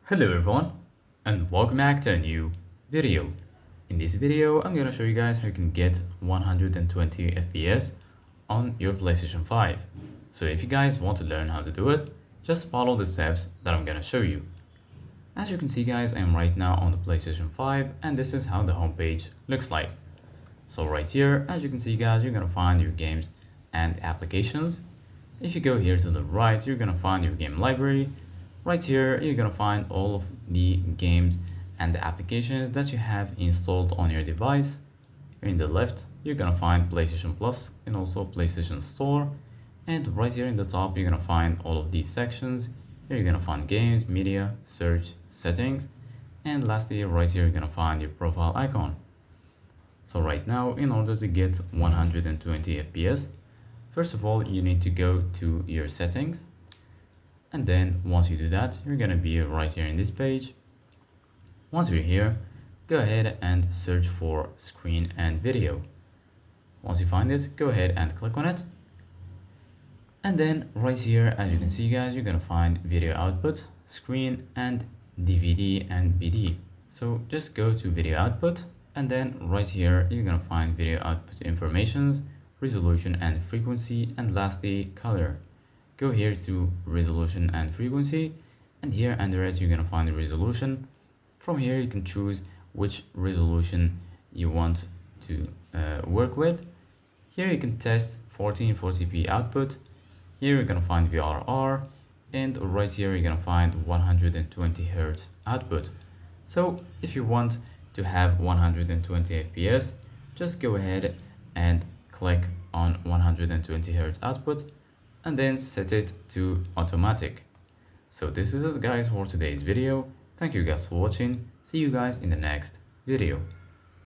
Hello everyone and welcome back to a new video. In this video I'm gonna show you guys how you can get 120 FPS on your PlayStation 5. So if you guys want to learn how to do it, just follow the steps that I'm gonna show you. As you can see guys, I'm right now on the PlayStation 5 and this is how the homepage looks like. So right here, as you can see guys, you're gonna find your games and applications. If you go here to the right, you're gonna find your game library. Right here, you're gonna find all of the games and the applications that you have installed on your device. Here in the left, you're gonna find PlayStation Plus and also PlayStation Store. And right here in the top, you're gonna find all of these sections. Here you're gonna find games, media, search, settings. And lastly, right here, you're gonna find your profile icon. So right now, in order to get 120 FPS, first of all, you need to go to your settings. And then once you do that, you're gonna be right here in this page. Once you're here, go ahead and search for screen and video. Once you find it, go ahead and click on it. And then right here, as you can see guys, you're gonna find video output, screen, and DVD and BD. So just go to video output, and then right here, you're gonna find video output informations, resolution and frequency, and lastly, color. Go here to resolution and frequency, and here under it you're gonna find the resolution. From here you can choose which resolution you want to work with. Here you can test 1440p output. Here you're gonna find VRR, and right here you're gonna find 120 Hz output. So if you want to have 120 FPS, just go ahead and click on 120 Hz output and then set it to automatic. So this is it guys for today's video. Thank you guys for watching. See you guys in the next video.